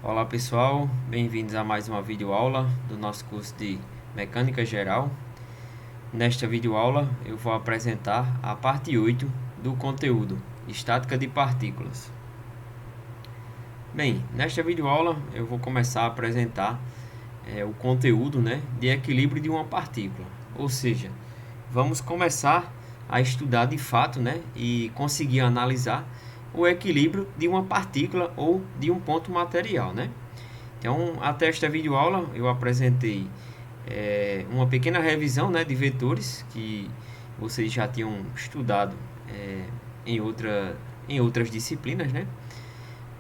Olá pessoal, bem-vindos a mais uma videoaula do nosso curso de Mecânica Geral. Nesta videoaula eu vou apresentar a parte 8 do conteúdo Estática de Partículas. Bem, nesta videoaula eu vou começar a apresentar o conteúdo de equilíbrio de uma partícula. Ou seja, vamos começar a estudar de fato e conseguir analisar o equilíbrio de uma partícula ou de um ponto material. Então, até esta videoaula eu apresentei uma pequena revisão de vetores que vocês já tinham estudado em outras disciplinas,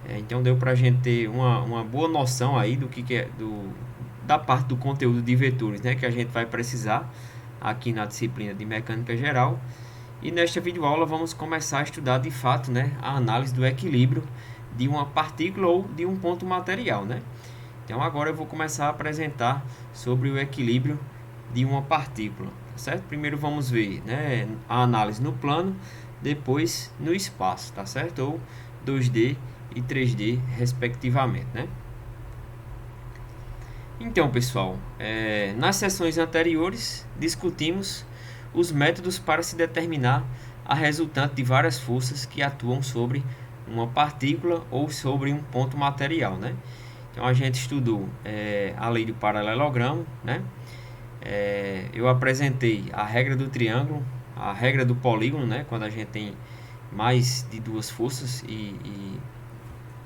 então deu para a gente ter uma boa noção aí do que é da parte do conteúdo de vetores, que a gente vai precisar aqui na disciplina de Mecânica Geral. E nesta videoaula vamos começar a estudar de fato a análise do equilíbrio de uma partícula ou de um ponto material. Então agora eu vou começar a apresentar sobre o equilíbrio de uma partícula, tá certo? Primeiro vamos ver a análise no plano, depois no espaço, tá certo? Ou 2D e 3D respectivamente, Então pessoal, nas sessões anteriores discutimos os métodos para se determinar a resultante de várias forças que atuam sobre uma partícula ou sobre um ponto material, Então a gente estudou a lei do paralelogramo, eu apresentei a regra do triângulo, a regra do polígono, quando a gente tem mais de duas forças e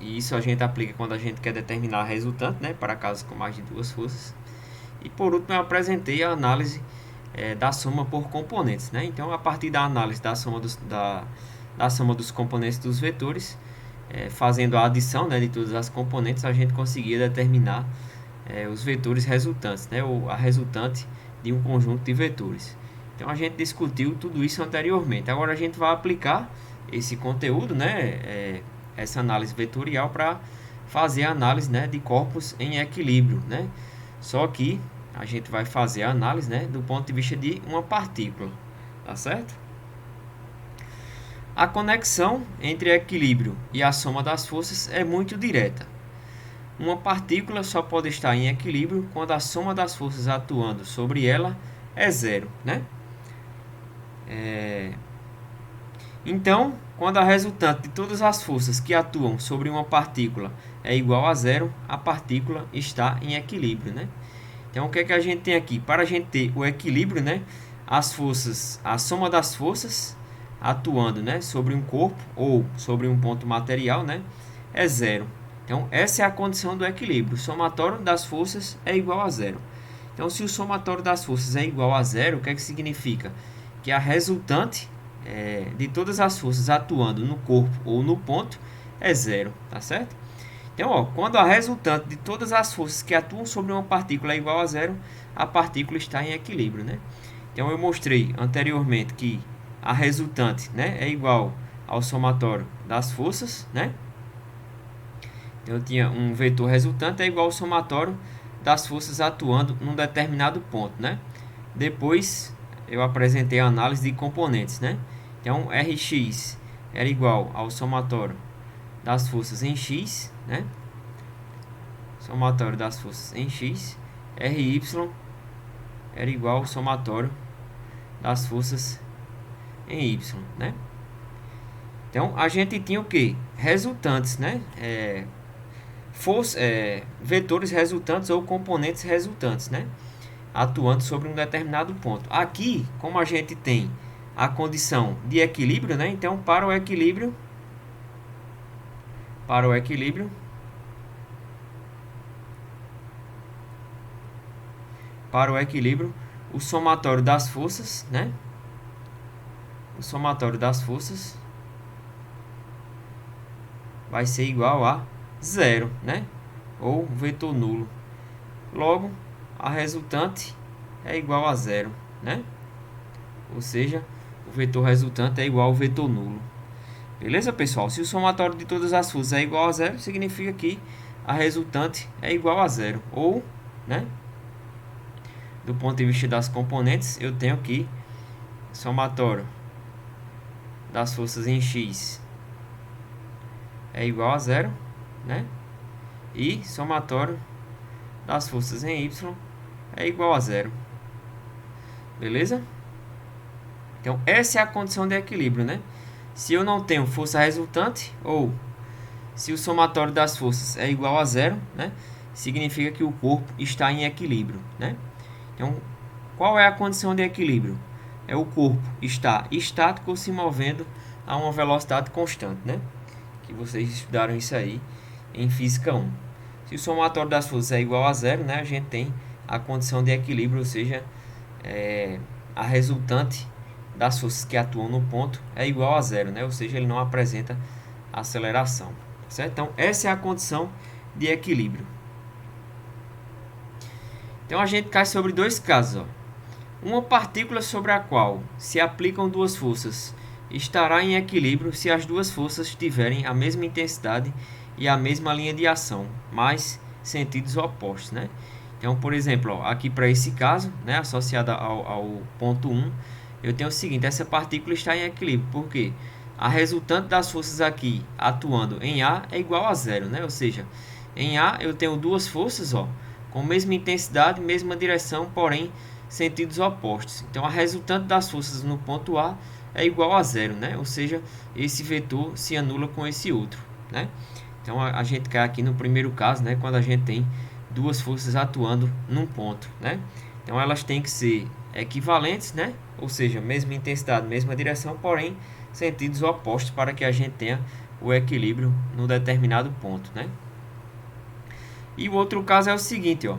isso a gente aplica quando a gente quer determinar a resultante, para casos com mais de duas forças. E por último eu apresentei a análise da soma por componentes, Então a partir da análise da soma dos componentes dos vetores, fazendo a adição de todas as componentes, a gente conseguia determinar os vetores resultantes, ou a resultante de um conjunto de vetores. Então a gente discutiu tudo isso anteriormente. Agora a gente vai aplicar esse conteúdo, essa análise vetorial para fazer a análise de corpos em equilíbrio, Só que a gente vai fazer a análise do ponto de vista de uma partícula, tá certo? A conexão entre equilíbrio e a soma das forças é muito direta. Uma partícula só pode estar em equilíbrio quando a soma das forças atuando sobre ela é zero, Então, quando a resultante de todas as forças que atuam sobre uma partícula é igual a zero, a partícula está em equilíbrio, Então, o que é que a gente tem aqui? Para a gente ter o equilíbrio, as forças, a soma das forças atuando, sobre um corpo ou sobre um ponto material, é zero. Então, essa é a condição do equilíbrio. O somatório das forças é igual a zero. Então, se o somatório das forças é igual a zero, o que é que significa? Que a resultante de todas as forças atuando no corpo ou no ponto é zero, tá certo? Então, quando a resultante de todas as forças que atuam sobre uma partícula é igual a zero, a partícula está em equilíbrio, Então, eu mostrei anteriormente que a resultante é igual ao somatório das forças, Então, eu tinha um vetor resultante é igual ao somatório das forças atuando num determinado ponto, Depois, eu apresentei a análise de componentes, Então, Rx era igual ao somatório das forças em x, Somatório das forças em x. Ry era igual ao somatório das forças em y, Então, a gente tinha o que? Resultantes, vetores resultantes ou componentes resultantes, atuando sobre um determinado ponto. Aqui, como a gente tem a condição de equilíbrio, então para o equilíbrio, o somatório das forças, o somatório das forças vai ser igual a zero, ou vetor nulo. Logo, a resultante é igual a zero, Ou seja, o vetor resultante é igual ao vetor nulo. Beleza, pessoal? Se o somatório de todas as forças é igual a zero, significa que a resultante é igual a zero. Ou, do ponto de vista das componentes, eu tenho que somatório das forças em x é igual a zero, e somatório das forças em Y é igual a zero. Beleza? Então, essa é a condição de equilíbrio, né? Se eu não tenho força resultante, ou se o somatório das forças é igual a zero, né? Significa que o corpo está em equilíbrio, né? Então, qual é a condição de equilíbrio? É o corpo estar estático ou se movendo a uma velocidade constante, né? Que vocês estudaram isso aí em Física 1. Se o somatório das forças é igual a zero, né? A gente tem a condição de equilíbrio, ou seja, a resultante das forças que atuam no ponto é igual a zero, né? Ou seja, ele não apresenta aceleração, certo? Então, essa é a condição de equilíbrio. Então, a gente cai sobre dois casos, ó. Uma partícula sobre a qual se aplicam duas forças estará em equilíbrio se as duas forças tiverem a mesma intensidade e a mesma linha de ação, mas sentidos opostos, né? Então, por exemplo, ó, aqui para esse caso, né, associada ao ponto 1, eu tenho o seguinte: essa partícula está em equilíbrio, porque a resultante das forças aqui atuando em A é igual a zero, né? Ou seja, em A eu tenho duas forças, ó, com mesma intensidade, mesma direção, porém sentidos opostos. Então, a resultante das forças no ponto A é igual a zero, né? Ou seja, esse vetor se anula com esse outro, né? Então, a gente cai aqui no primeiro caso, né? Quando a gente tem duas forças atuando num ponto, né? Então, elas têm que ser equivalentes, né? Ou seja, mesma intensidade, mesma direção, porém sentidos opostos para que a gente tenha o equilíbrio no determinado ponto, né? E o outro caso é o seguinte, ó.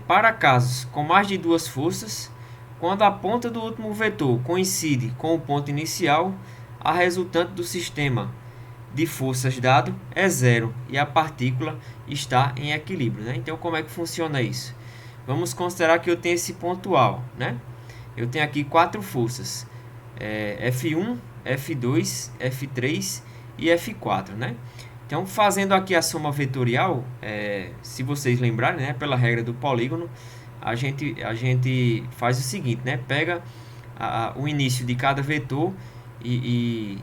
Para casos com mais de duas forças, quando a ponta do último vetor coincide com o ponto inicial, a resultante do sistema de forças dado é zero e a partícula está em equilíbrio, né? Então, como é que funciona isso? Vamos considerar que eu tenho esse ponto A, né? Eu tenho aqui quatro forças, F1, F2, F3 e F4, né? Então, fazendo aqui a soma vetorial, se vocês lembrarem, né, pela regra do polígono, a gente faz o seguinte, né? Pega o início de cada vetor e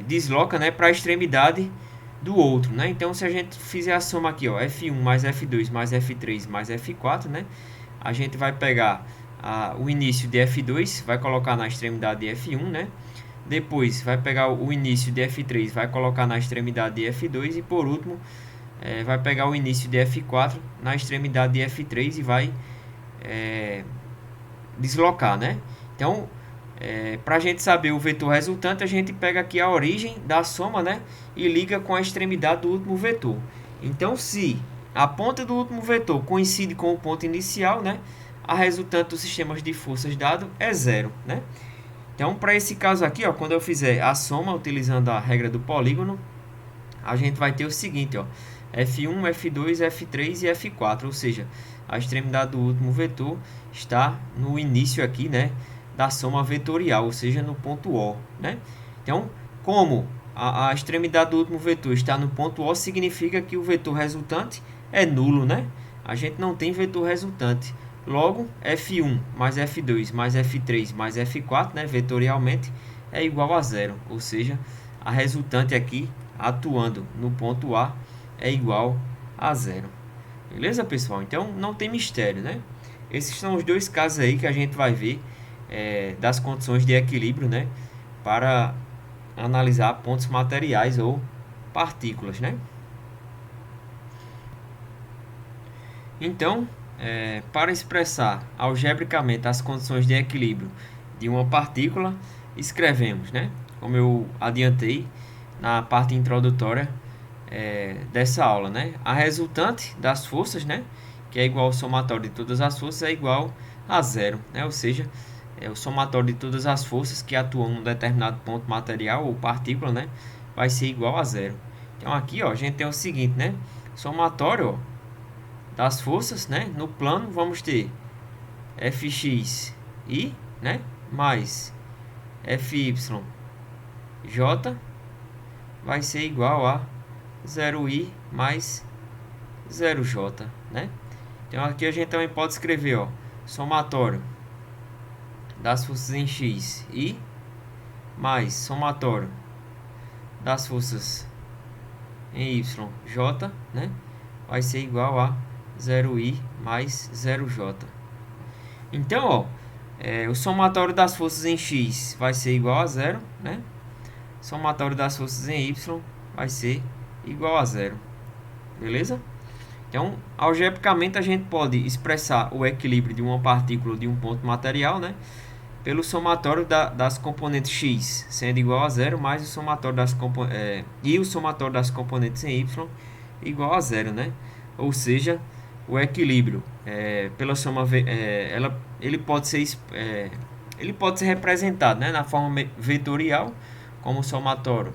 desloca, né, para a extremidade do outro, né? Então, se a gente fizer a soma aqui, ó, F1 mais F2 mais F3 mais F4, né? A gente vai pegar o início de F2, vai colocar na extremidade de F1, né? Depois vai pegar o início de F3, vai colocar na extremidade de F2 e por último vai pegar o início de F4 na extremidade de F3 e vai deslocar, né? Então, para a gente saber o vetor resultante, a gente pega aqui a origem da soma, né? E liga com a extremidade do último vetor. Então, se a ponta do último vetor coincide com o ponto inicial, né? A resultante dos sistemas de forças dado é zero, né? Então, para esse caso aqui, ó, quando eu fizer a soma utilizando a regra do polígono, a gente vai ter o seguinte, ó, F1, F2, F3 e F4, ou seja, a extremidade do último vetor está no início aqui, né, da soma vetorial, ou seja, no ponto O, né? Então, como a extremidade do último vetor está no ponto O, significa que o vetor resultante é nulo, né? A gente não tem vetor resultante. Logo, F1 mais F2 mais F3 mais F4, né, vetorialmente, é igual a zero. Ou seja, a resultante aqui, atuando no ponto A, é igual a zero. Beleza, pessoal? Então, não tem mistério, né? Esses são os dois casos aí que a gente vai ver das condições de equilíbrio, né? Para analisar pontos materiais ou partículas, né? Então, para expressar algebricamente as condições de equilíbrio de uma partícula, escrevemos, né? Como eu adiantei na parte introdutória dessa aula, né? A resultante das forças, né? Que é igual ao somatório de todas as forças, é igual a zero, né? Ou seja, o somatório de todas as forças que atuam em um determinado ponto material ou partícula, né? Vai ser igual a zero. Então aqui, ó, a gente tem o seguinte, né? Somatório, ó, das forças, né? No plano vamos ter Fx i, né? Mais Fy j vai ser igual a 0i mais 0j, né? Então aqui a gente também pode escrever, ó, somatório das forças em x i mais somatório das forças em yj, né, vai ser igual a 0i mais 0j. Então, ó, o somatório das forças em x vai ser igual a 0, né? Somatório das forças em y vai ser igual a 0. Beleza? Então, algebricamente, a gente pode expressar o equilíbrio de uma partícula de um ponto material, né, pelo somatório das componentes x sendo igual a 0, mais o somatório e o somatório das componentes em y igual a 0, né? Ou seja, o equilíbrio pela soma ele pode ser representado, né, na forma vetorial como o somatório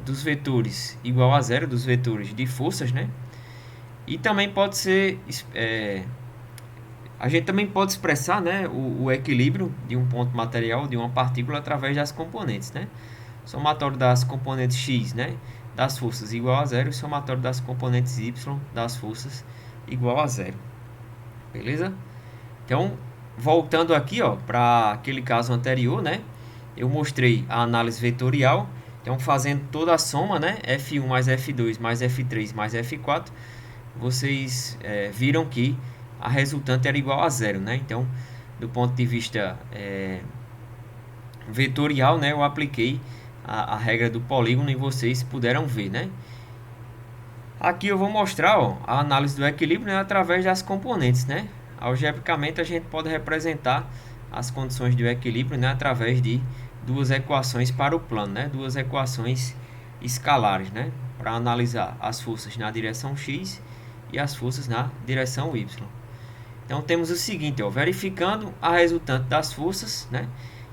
dos vetores igual a 0, dos vetores de forças, né? E também pode ser a gente também pode expressar, né, o equilíbrio de um ponto material, de uma partícula, através das componentes, né? Somatório das componentes x, né, das forças igual a 0, e somatório das componentes y das forças igual a 0. Beleza? Então, voltando aqui, ó, para aquele caso anterior, né, eu mostrei a análise vetorial. Então, fazendo toda a soma, né, F1 mais F2 mais F3 mais F4, vocês viram que a resultante era igual a 0, né? Então, do ponto de vista vetorial, né, eu apliquei a regra do polígono e vocês puderam ver, né? Aqui eu vou mostrar, ó, a análise do equilíbrio, né, através das componentes, né? Algebricamente, a gente pode representar as condições do equilíbrio, né, através de duas equações para o plano, né? Duas equações escalares, né? Para analisar as forças na direção x e as forças na direção y. Então temos o seguinte, ó, verificando a resultante das forças, né?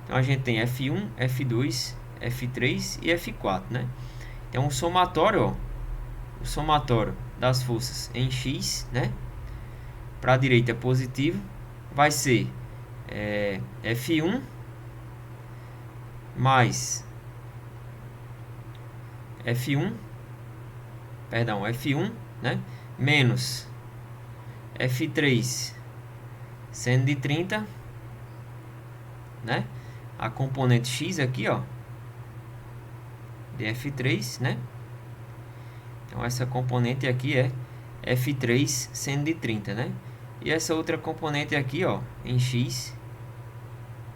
Então a gente tem F1, F2, F3 e F4, né? Então o somatório das forças em x, né, para a direita positivo, vai ser F1 mais F1, né, menos F3 seno de 30, né, a componente x aqui, ó, de F3, né. Então essa componente aqui é F3 seno de 30, né? E essa outra componente aqui, ó, em x,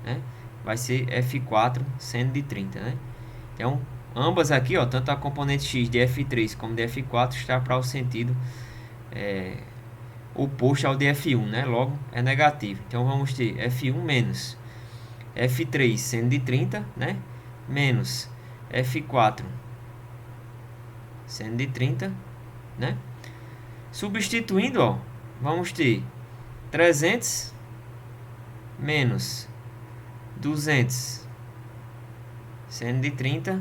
né, vai ser F4 seno de 30, né? Então, ambas aqui, ó, tanto a componente x de F3 como de F4 está para o sentido oposto ao de F1, né? Logo, é negativo. Então, vamos ter F1 menos F3 seno de 30, né? Menos F4 seno de 30, né? Substituindo, ó, vamos ter 300 menos 200 seno de 30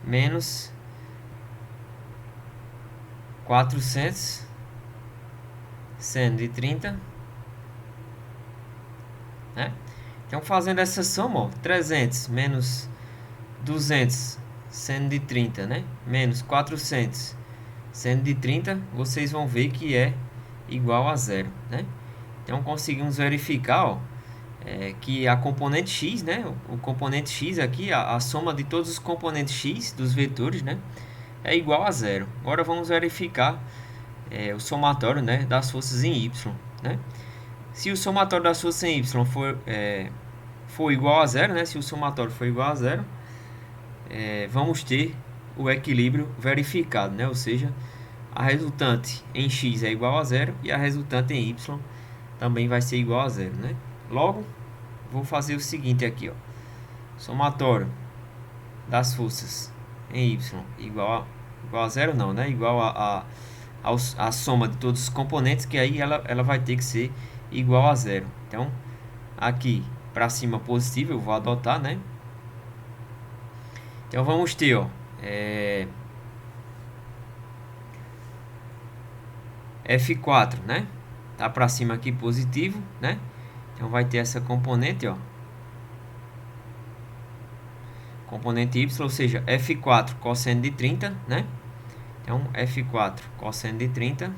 menos 400 seno de 30, né? Então, fazendo essa soma, ó, 300 menos 200 seno de 30, né, menos 400 seno de 30, vocês vão ver que é igual a 0, né? Então conseguimos verificar, ó, que a componente x, né, o componente x aqui, a soma de todos os componentes x dos vetores, né, é igual a 0. Agora vamos verificar o somatório, né, das forças em y, né? Se o somatório das forças em y for igual a 0, né, se o somatório for igual a 0, vamos ter o equilíbrio verificado, né? Ou seja, a resultante em x é igual a 0 e a resultante em y também vai ser igual a 0, né? Logo, vou fazer o seguinte aqui, ó. Somatório das forças em y igual a 0 não, né? Igual a soma de todos os componentes, que aí ela vai ter que ser igual a 0. Então, aqui para cima positivo eu vou adotar, né? Então vamos ter, ó, F4, né? Tá para cima aqui positivo, né? Então vai ter essa componente, ó. Componente y, ou seja, F4 cosseno de 30, né? Então F4 cosseno de 30,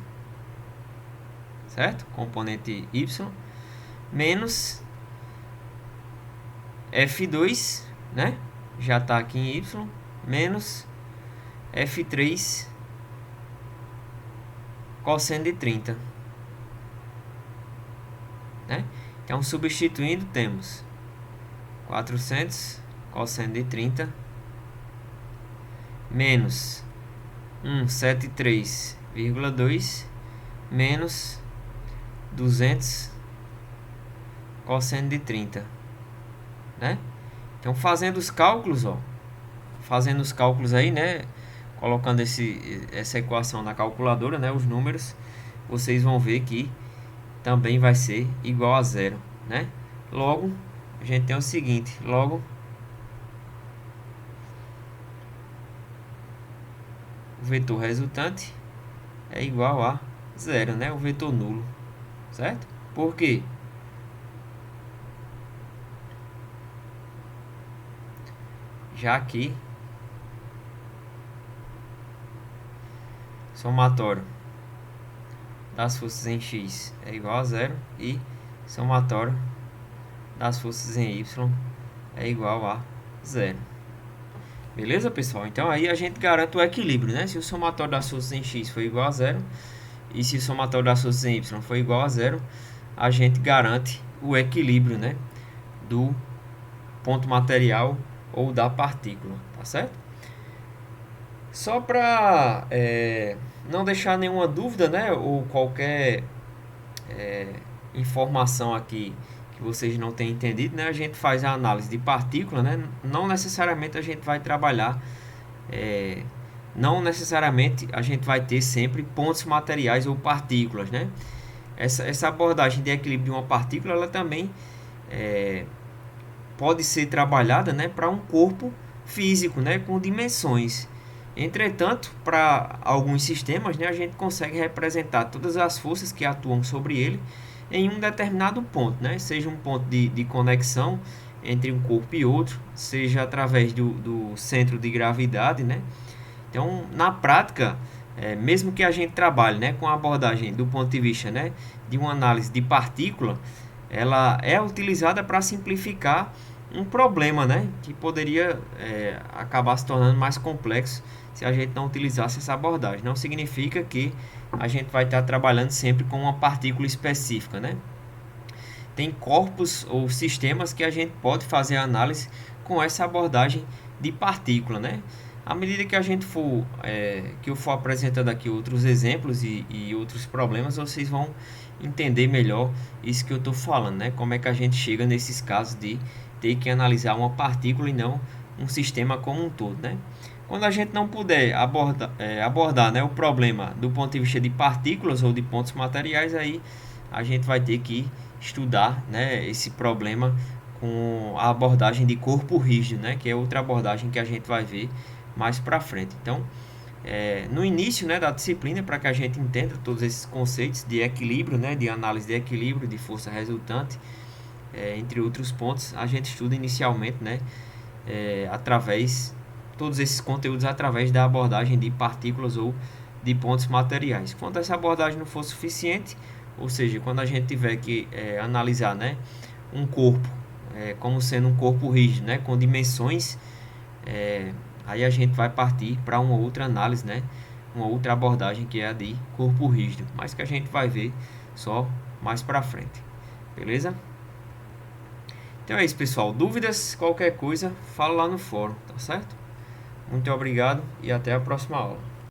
certo? Componente y menos F2, né? já está aqui em y, menos F3 cosseno de 30, né? Então, substituindo, temos 400 cosseno de 30 menos 173,2 menos 200 cosseno de 30, né? Então, fazendo os cálculos, aí, né? Colocando essa equação na calculadora, né? Os números, vocês vão ver que também vai ser igual a zero, né? Logo, a gente tem o seguinte, logo o vetor resultante é igual a zero, né? O vetor nulo, certo? Por quê? Já que somatório das forças em x é igual a zero e somatório das forças em y é igual a zero. Beleza, pessoal? Então aí a gente garante o equilíbrio, né? Se o somatório das forças em x for igual a zero e se o somatório das forças em y for igual a zero, a gente garante o equilíbrio, né? Do ponto material ou da partícula, tá certo? Só para não deixar nenhuma dúvida, né? Ou qualquer informação aqui que vocês não tenham entendido, né? A gente faz a análise de partícula, né? Não necessariamente a gente vai trabalhar, não necessariamente a gente vai ter sempre pontos materiais ou partículas, né? Essa abordagem de equilíbrio de uma partícula, ela também pode ser trabalhada, né, para um corpo físico, né, com dimensões. Entretanto, para alguns sistemas, né, a gente consegue representar todas as forças que atuam sobre ele em um determinado ponto, né, seja um ponto de conexão entre um corpo e outro, seja através do centro de gravidade, né. Então, na prática, mesmo que a gente trabalhe, né, com a abordagem do ponto de vista, né, de uma análise de partícula, ela é utilizada para simplificar um problema, né, que poderia acabar se tornando mais complexo se a gente não utilizasse essa abordagem. Não significa que a gente vai estar trabalhando sempre com uma partícula específica, né? Tem corpos ou sistemas que a gente pode fazer análise com essa abordagem de partícula, né? À medida que a gente for, que eu for apresentando aqui outros exemplos e outros problemas, vocês vão entender melhor isso que eu estou falando, né? Como é que a gente chega nesses casos de ter que analisar uma partícula e não um sistema como um todo, né? Quando a gente não puder abordar, né, o problema do ponto de vista de partículas ou de pontos materiais, aí a gente vai ter que estudar, né, esse problema com a abordagem de corpo rígido, né, que é outra abordagem que a gente vai ver mais para frente. Então, no início, né, da disciplina, para que a gente entenda todos esses conceitos de equilíbrio, né, de análise de equilíbrio, de força resultante, entre outros pontos, a gente estuda inicialmente, né, todos esses conteúdos através da abordagem de partículas ou de pontos materiais. Quando essa abordagem não for suficiente, ou seja, quando a gente tiver que analisar, né, um corpo como sendo um corpo rígido, né, com dimensões, aí a gente vai partir para uma outra análise, né, uma outra abordagem que é a de corpo rígido, mas que a gente vai ver só mais para frente. Beleza? Então é isso, pessoal. Dúvidas, qualquer coisa, fala lá no fórum, tá certo? Muito obrigado e até a próxima aula.